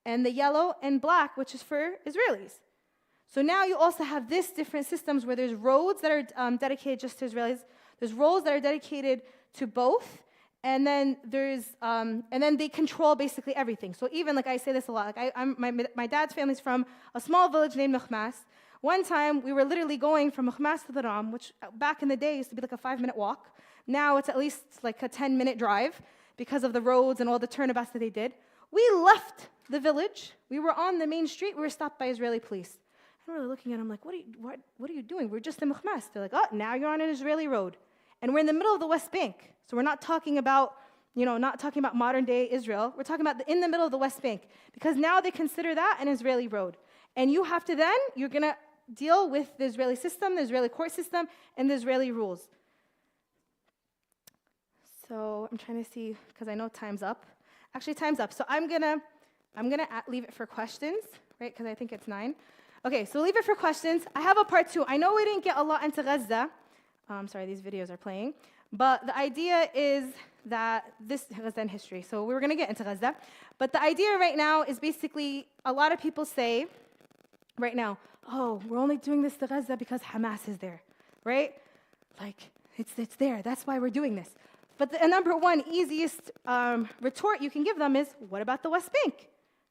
and the yellow and black, which is for Israelis. So now you also have this different systems where there's roads that are dedicated just to Israelis, there's roads that are dedicated to both, and then they control basically everything. So even like I say this a lot, like my dad's family's from a small village named Mukhmas. One time we were literally going from Mukhmas to the Ram, which back in the day used to be like a 5-minute walk. Now it's at least like a 10-minute drive because of the roads and all the turnabouts that they did. We left the village. We were on the main street. We were stopped by Israeli police. And we were looking at them like, what are you doing? We're just in Mukhmas. They're like, oh, now you're on an Israeli road. And we're in the middle of the West Bank. So we're not talking about, not talking about modern day Israel. We're talking about in the middle of the West Bank. Because now they consider that an Israeli road. And you have to then, you're going to deal with the Israeli system, the Israeli court system, and the Israeli rules. So I'm trying to see, because I know time's up. Actually, time's up. So I'm gonna leave it for questions, right? Because I think it's 9. Okay, so leave it for questions. I have a part 2. I know we didn't get a lot into Gaza. Sorry, these videos are playing. But the idea is that this Gaza in history. So we were gonna get into Gaza. But the idea right now is basically a lot of people say right now, oh, we're only doing this to Gaza because Hamas is there, right? Like, it's there. That's why we're doing this. But the number one easiest retort you can give them is, what about the West Bank,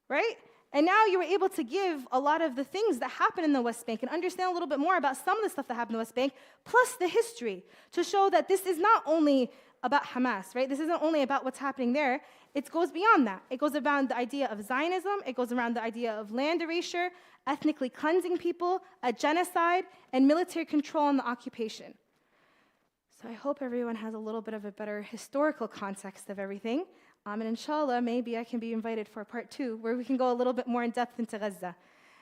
right? And now you were able to give a lot of the things that happen in the West Bank and understand a little bit more about some of the stuff that happened in the West Bank, plus the history, to show that this is not only about Hamas, right? This isn't only about what's happening there. It goes beyond that. It goes around the idea of Zionism. It goes around the idea of land erasure, ethnically cleansing people, a genocide, and military control and the occupation. So I hope everyone has a little bit of a better historical context of everything. And inshallah, maybe I can be invited for part 2, where we can go a little bit more in depth into Gaza.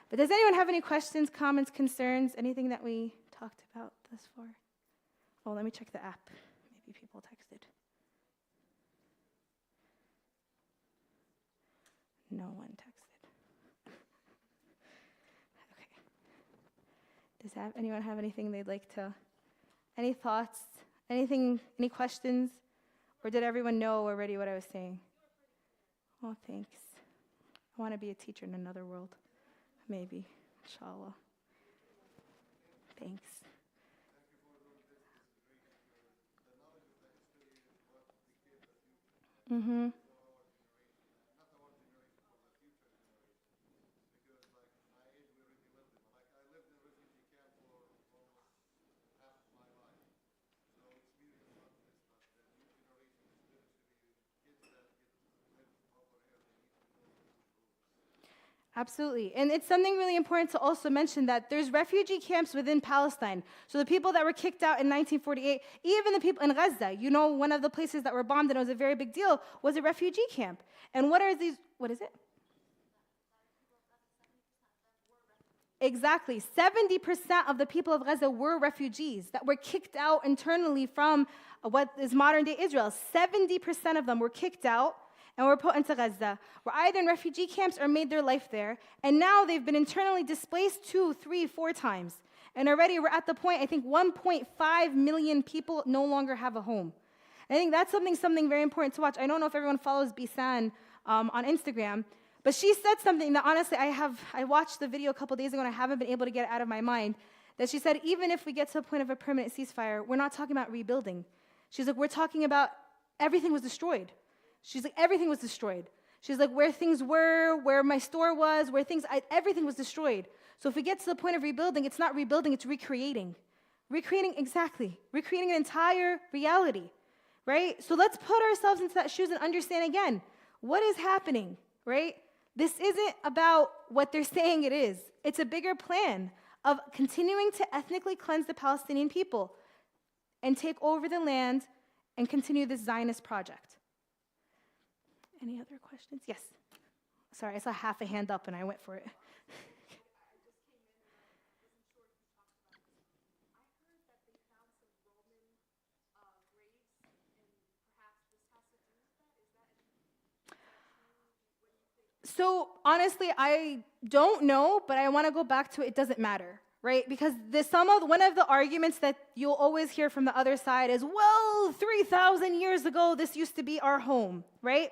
But does anyone have any questions, comments, concerns, anything that we talked about thus far? Oh, let me check the app. Maybe people texted. No one texted. Okay. Does anyone have anything they'd like to, any thoughts, anything, any questions? Or did everyone know already what I was saying? Oh, thanks. I want to be a teacher in another world. Maybe, inshallah. Thanks. Mm-hmm. Absolutely. And it's something really important to also mention that there's refugee camps within Palestine. So the people that were kicked out in 1948, even the people in Gaza, one of the places that were bombed and it was a very big deal, was a refugee camp. And what is it? Exactly. 70% of the people of Gaza were refugees that were kicked out internally from what is modern-day Israel. 70% of them were kicked out and were put into Gaza, were either in refugee camps or made their life there. And now they've been internally displaced 2, 3, 4 times. And already we're at the point, I think 1.5 million people no longer have a home. I think that's something very important to watch. I don't know if everyone follows Bisan on Instagram, but she said something that honestly I watched the video a couple days ago and I haven't been able to get it out of my mind, that she said, even if we get to a point of a permanent ceasefire, we're not talking about rebuilding. She's like, we're talking about everything was destroyed. She's like, everything was destroyed. She's like, where things were, where my store was, everything was destroyed. So if we get to the point of rebuilding, it's not rebuilding, it's recreating. Recreating an entire reality, right? So let's put ourselves into that shoes and understand again, what is happening, right? This isn't about what they're saying it is. It's a bigger plan of continuing to ethnically cleanse the Palestinian people and take over the land and continue this Zionist project. Any other questions? Yes. Sorry, I saw half a hand up and I went for it. So honestly, I don't know, but I want to go back to it doesn't matter, right? Because one of the arguments that you'll always hear from the other side is, well, 3,000 years ago, this used to be our home, right?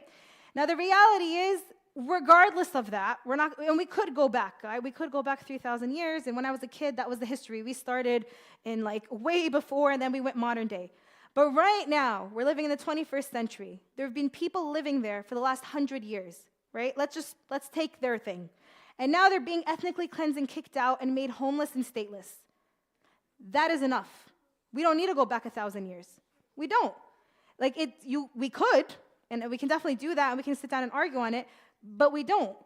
Now the reality is, regardless of that, and we could go back, right? We could go back 3,000 years, and when I was a kid, that was the history. We started in like way before, and then we went modern day. But right now, we're living in the 21st century. There have been people living there for the last 100 years. Right? Let's take their thing. And now they're being ethnically cleansed and kicked out and made homeless and stateless. That is enough. We don't need to go back 1,000 years. We don't. We could, and we can definitely do that, and we can sit down and argue on it, but we don't.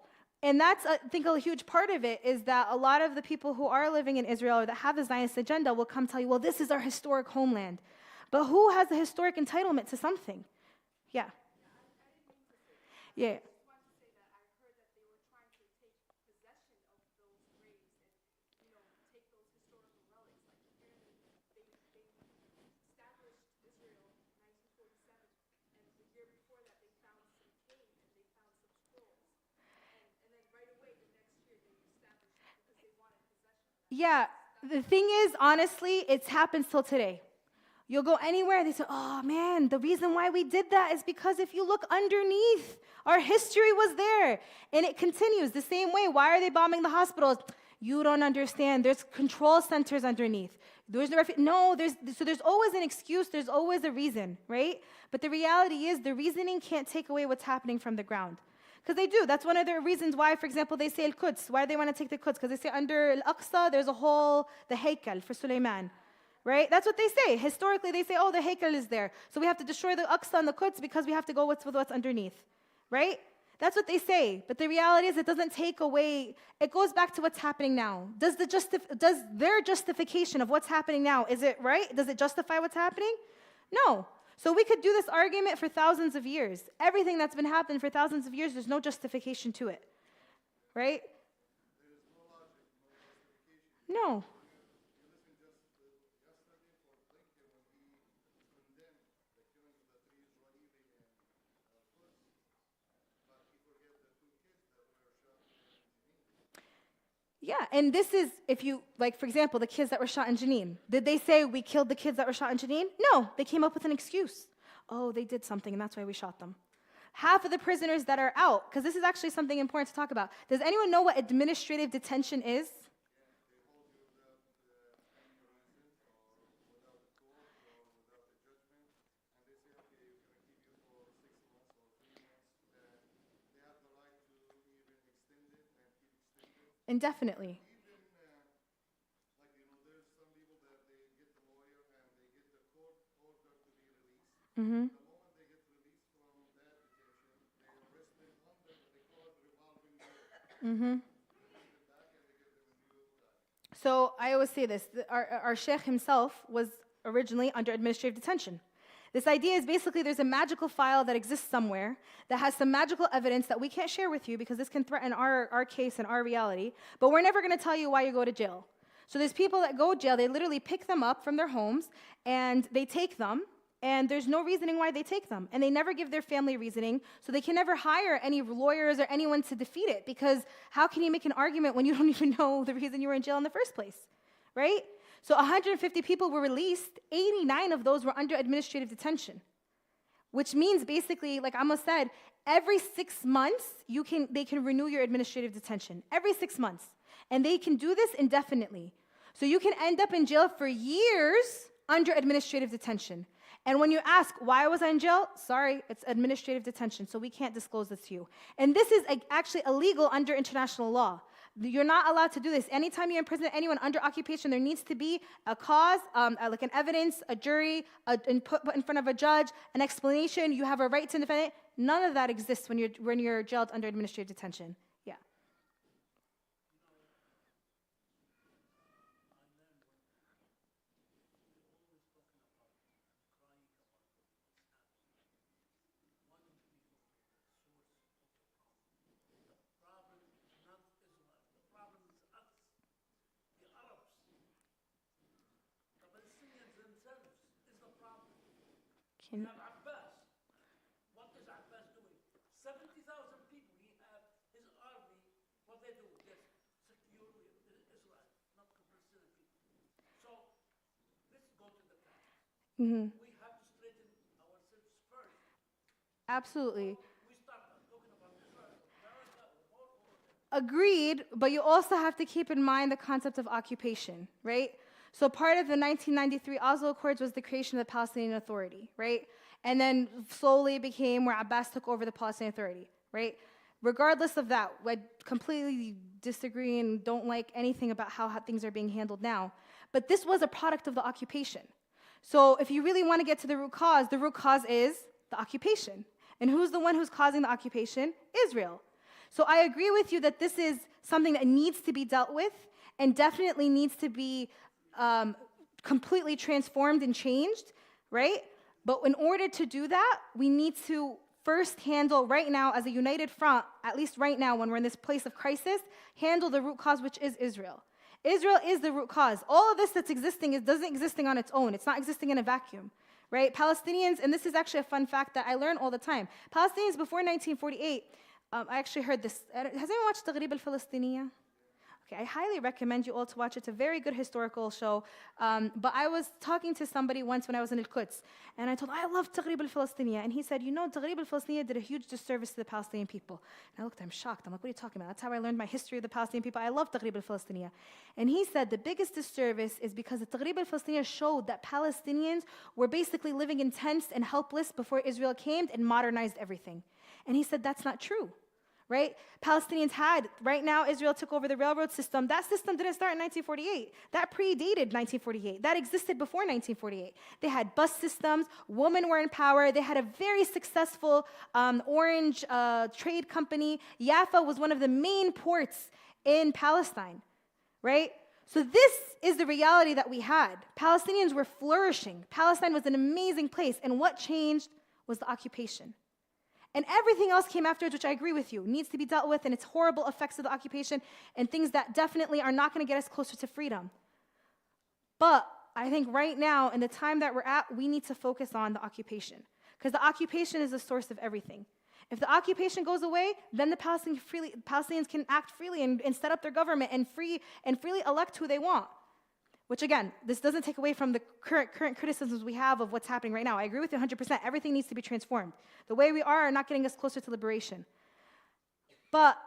And that's, I think, a huge part of it is that a lot of the people who are living in Israel or that have the Zionist agenda will come tell you, well, this is our historic homeland. But who has the historic entitlement to something? Yeah. Yeah. Yeah, the thing is, honestly, it happens till today. You'll go anywhere, they say, oh man, the reason why we did that is because if you look underneath, our history was there. And it continues the same way. Why are they bombing the hospitals? You don't understand. There's control centers underneath. There's there's always an excuse, there's always a reason, right? But the reality is the reasoning can't take away what's happening from the ground. Because they do. That's one of the reasons why, for example, they say Al-Quds. Why do they want to take the Quds? Because they say under Al-Aqsa, there's a whole, the Haykal for Sulaiman. Right? That's what they say. Historically, they say, oh, the Haykal is there. So we have to destroy the Aqsa and the Quds because we have to go with what's underneath. Right? That's what they say. But the reality is it doesn't take away, it goes back to what's happening now. Does their justification of what's happening now, is it right? Does it justify what's happening? No. So we could do this argument for thousands of years. Everything that's been happening for thousands of years, there's no justification to it. Right? No. Yeah, and this is, if you, like, for example, the kids that were shot in Jenin. Did they say we killed the kids that were shot in Jenin? No, they came up with an excuse. Oh, they did something, and that's why we shot them. Half of the prisoners that are out, because this is actually something important to talk about. Does anyone know what administrative detention is? Indefinitely. Mm-hmm. Mm-hmm. So I always say this, our sheikh himself was originally under administrative detention. This idea is basically there's a magical file that exists somewhere that has some magical evidence that we can't share with you because this can threaten our case and our reality, but we're never going to tell you why you go to jail. So there's people that go to jail, they literally pick them up from their homes and they take them, and there's no reasoning why they take them. And they never give their family reasoning, so they can never hire any lawyers or anyone to defeat it, because how can you make an argument when you don't even know the reason you were in jail in the first place, right? So 150 people were released, 89 of those were under administrative detention, which means basically, like Amma said, every 6 months they can renew your administrative detention, every 6 months. And they can do this indefinitely. So you can end up in jail for years under administrative detention. And when you ask, why was I in jail? Sorry, it's administrative detention, so we can't disclose this to you. And this is actually illegal under international law. You're not allowed to do this. Anytime you imprison anyone under occupation, there needs to be a cause, like an evidence, a jury, put in front of a judge, an explanation. You have a right to defend it. None of that exists when you're jailed under administrative detention. Yeah. We have Abbas. What is Abbas doing? 70,000 people. He have his army. What they do? They secure Israel, not Palestinian people. So let's go to the facts. Mm-hmm. We have to straighten ourselves first. Absolutely. We start talking about Israel, America, all over there. Agreed, but you also have to keep in mind the concept of occupation, right? So part of the 1993 Oslo Accords was the creation of the Palestinian Authority, right? And then slowly it became where Abbas took over the Palestinian Authority, right? Regardless of that, I completely disagree and don't like anything about how things are being handled now. But this was a product of the occupation. So if you really want to get to the root cause is the occupation. And who's the one who's causing the occupation? Israel. So I agree with you that this is something that needs to be dealt with and definitely needs to be completely transformed and changed, right? But in order to do that, we need to first handle right now as a united front, at least right now when we're in this place of crisis, handle the root cause, which is Israel. Israel is the root cause. All of this that's existing doesn't existing on its own. It's not existing in a vacuum, right? Palestinians, and this is actually a fun fact that I learn all the time. Palestinians before 1948, I actually heard this. Has anyone watched Taghrib al-Falastiniya? Okay, I highly recommend you all to watch it. It's a very good historical show. But I was talking to somebody once when I was in Al-Quds, and I told him, I love Taghrib al-Falastiniya. And he said, you know, Taghrib al-Falastiniya did a huge disservice to the Palestinian people. And I looked at him shocked. I'm like, what are you talking about? That's how I learned my history of the Palestinian people. I love Taghrib al-Falastiniya. And he said the biggest disservice is because the Taghrib al-Falastiniya showed that Palestinians were basically living in tents and helpless before Israel came and modernized everything. And he said that's not true. Right? Palestinians right now Israel took over the railroad system. That system didn't start in 1948. That predated 1948. That existed before 1948. They had bus systems, women were in power, they had a very successful orange trade company. Jaffa was one of the main ports in Palestine, right? So this is the reality that we had. Palestinians were flourishing. Palestine was an amazing place, and what changed was the occupation. And everything else came afterwards, which I agree with you, needs to be dealt with, and its horrible effects of the occupation, and things that definitely are not going to get us closer to freedom. But I think right now, in the time that we're at, we need to focus on the occupation, because the occupation is the source of everything. If the occupation goes away, then the Palestinians can act freely and set up their government and freely elect who they want. Which again, this doesn't take away from the current criticisms we have of what's happening right now. I agree with you 100%. Everything needs to be transformed. The way we are not getting us closer to liberation. But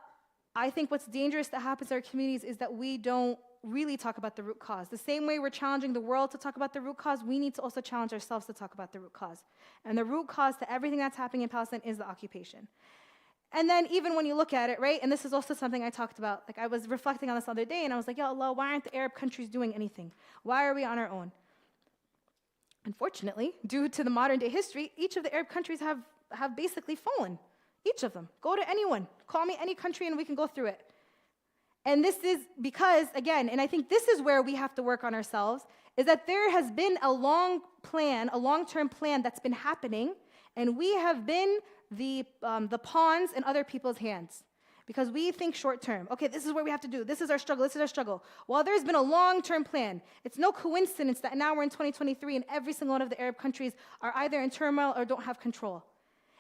I think what's dangerous that happens in our communities is that we don't really talk about the root cause. The same way we're challenging the world to talk about the root cause, we need to also challenge ourselves to talk about the root cause. And the root cause to everything that's happening in Palestine is the occupation. And then even when you look at it, right, and this is also something I talked about, like I was reflecting on this the other day, and I was like, Ya Allah, why aren't the Arab countries doing anything? Why are we on our own? Unfortunately, due to the modern day history, each of the Arab countries have basically fallen. Each of them. Go to anyone. Call me any country and we can go through it. And this is because, again, and I think this is where we have to work on ourselves, is that there has been a long-term plan that's been happening, and we have been the pawns in other people's hands. Because we think short term. Okay, this is what we have to do. This is our struggle. Well, there's been a long-term plan. It's no coincidence that now we're in 2023 and every single one of the Arab countries are either in turmoil or don't have control.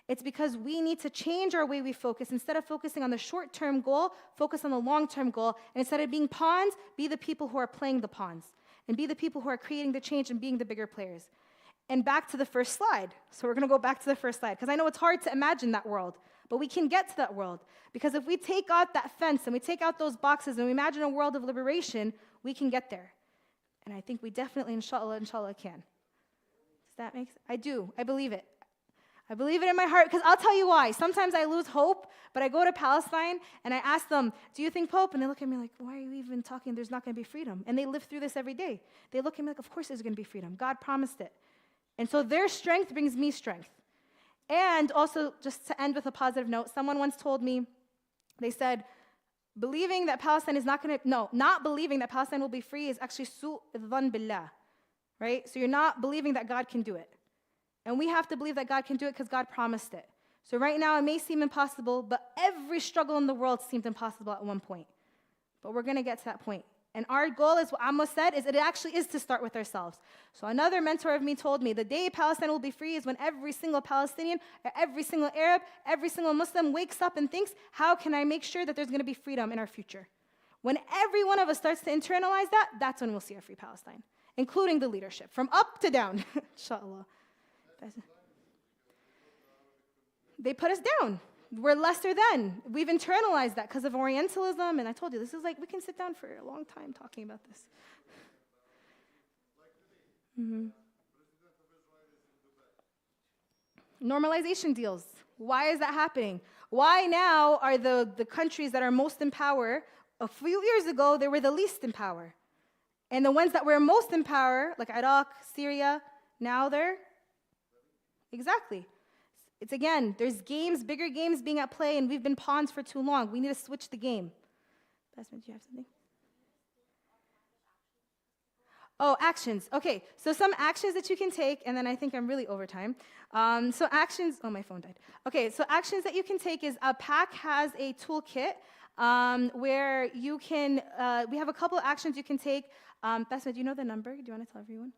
It's because we need to change our way we focus. Instead of focusing on the short-term goal, focus on the long-term goal. And instead of being pawns, be the people who are playing the pawns. And be the people who are creating the change and being the bigger players. And back to the first slide. So we're going to go back to the first slide, because I know it's hard to imagine that world, but we can get to that world. Because if we take out that fence and we take out those boxes and we imagine a world of liberation, we can get there. And I think we definitely, inshallah, can. Does that make sense? I do. I believe it. I believe it in my heart, because I'll tell you why. Sometimes I lose hope, but I go to Palestine and I ask them, do you think Pope? And they look at me like, why are you even talking? There's not going to be freedom. And they live through this every day. They look at me like, of course there's going to be freedom. God promised it. And so their strength brings me strength. And also, just to end with a positive note, someone once told me, they said, not believing that Palestine will be free is actually su'u dhann billah, right? So you're not believing that God can do it. And we have to believe that God can do it because God promised it. So right now it may seem impossible, but every struggle in the world seemed impossible at one point. But we're going to get to that point. And our goal is what Amma said, is it actually is to start with ourselves. So another mentor of me told me, the day Palestine will be free is when every single Palestinian, or every single Arab, every single Muslim wakes up and thinks, how can I make sure that there's going to be freedom in our future? When every one of us starts to internalize that, that's when we'll see a free Palestine, including the leadership, from up to down, inshallah. They put us down. We're lesser than. We've internalized that because of Orientalism. And I told you, this is like, we can sit down for a long time talking about this. Normalization deals. Why is that happening? Why now are the countries that are most in power, a few years ago, they were the least in power. And the ones that were most in power, like Iraq, Syria, now they're, exactly. It's again, there's games, bigger games being at play, and we've been pawns for too long. We need to switch the game. Basma, do you have something? Oh, actions. Okay, so some actions that you can take, and then I think I'm really over time. So actions, oh, my phone died. Okay, so actions that you can take is PAC has a toolkit where you can, we have a couple of actions you can take. Basma, do you know the number? Do you want to tell everyone?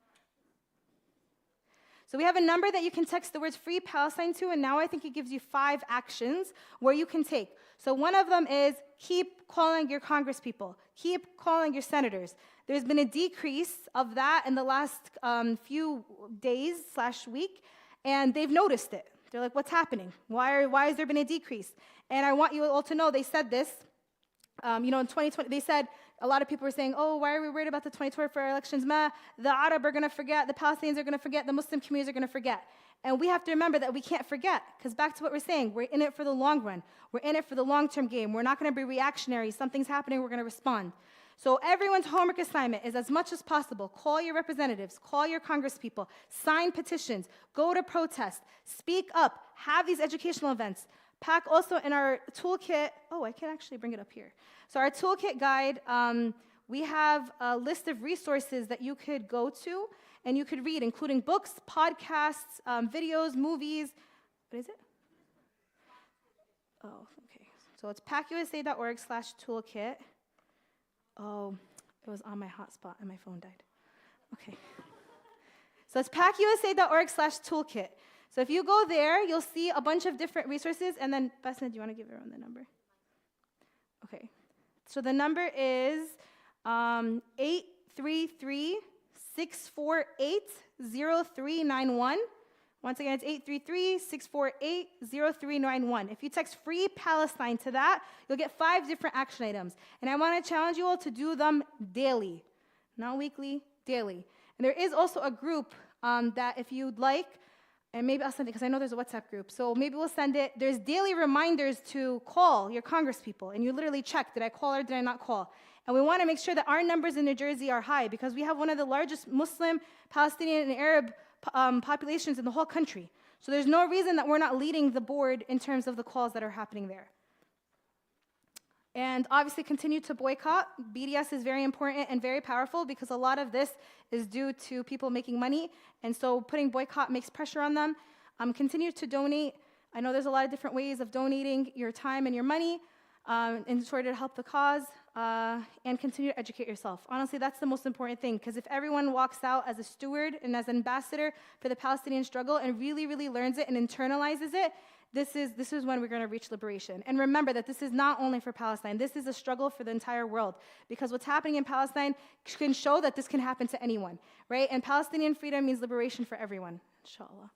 So we have a number that you can text the words Free Palestine to, and now I think it gives you 5 actions where you can take. So one of them is keep calling your congresspeople, keep calling your senators. There's been a decrease of that in the last few days / week, and they've noticed it. They're like, what's happening? Why has there been a decrease? And I want you all to know, they said this, in 2020, they said, a lot of people were saying, oh, why are we worried about the 2024 elections? The Arab are going to forget, the Palestinians are going to forget, the Muslim communities are going to forget. And we have to remember that we can't forget, because back to what we're saying, we're in it for the long run. We're in it for the long-term game. We're not going to be reactionary. Something's happening, we're going to respond. So everyone's homework assignment is, as much as possible, call your representatives, call your congresspeople, sign petitions, go to protest, speak up, have these educational events. PAC also in our toolkit, oh, I can actually bring it up here. So our toolkit guide, we have a list of resources that you could go to and you could read, including books, podcasts, videos, movies. What is it? Oh, okay. So it's pacusa.org/toolkit. Oh, it was on my hotspot and my phone died. Okay. So it's pacusa.org/toolkit. So if you go there, you'll see a bunch of different resources. And then, Basma, do you want to give everyone the number? Okay. So the number is 833-648-0391. Once again, it's 833-648-0391. If you text Free Palestine to that, you'll get 5 different action items. And I want to challenge you all to do them daily. Not weekly, daily. And there is also a group that if you'd like, and maybe I'll send it because I know there's a WhatsApp group. So maybe we'll send it. There's daily reminders to call your congresspeople. And you literally check, did I call or did I not call? And we want to make sure that our numbers in New Jersey are high because we have one of the largest Muslim, Palestinian, and Arab populations in the whole country. So there's no reason that we're not leading the board in terms of the calls that are happening there. And obviously continue to boycott. BDS is very important and very powerful because a lot of this is due to people making money. And so putting boycott makes pressure on them. Continue to donate. I know there's a lot of different ways of donating your time and your money in order to help the cause. And continue to educate yourself. Honestly, that's the most important thing because if everyone walks out as a steward and as an ambassador for the Palestinian struggle and really, really learns it and internalizes it, this is when we're going to reach liberation. And remember that this is not only for Palestine. This is a struggle for the entire world. Because what's happening in Palestine can show that this can happen to anyone, right? And Palestinian freedom means liberation for everyone, inshallah.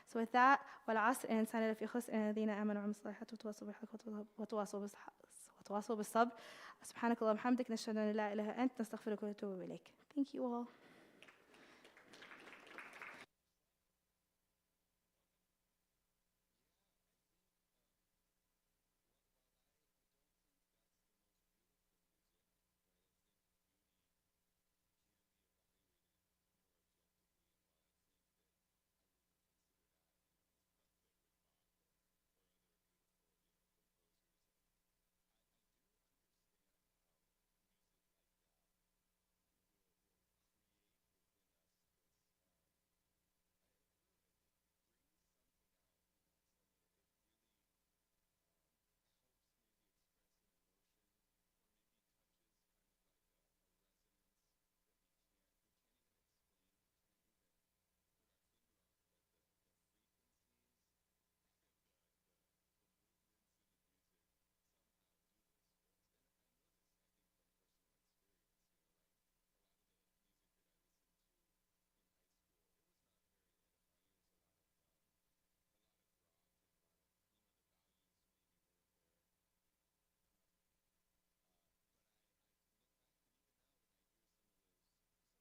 So with that, وَالْعَصْرِ الْإِنسَانَ لَفِي خُسْرٍ الَّذِينَ آمَنُوا وَعَمِلُوا الصَّالِحَاتِ وَتَوَاصَوْا بالصبر سبحانك اللهم وبحمدك نشهد أن لا إله إلا أنت نستغفرك ونتوب إليك. Thank you all.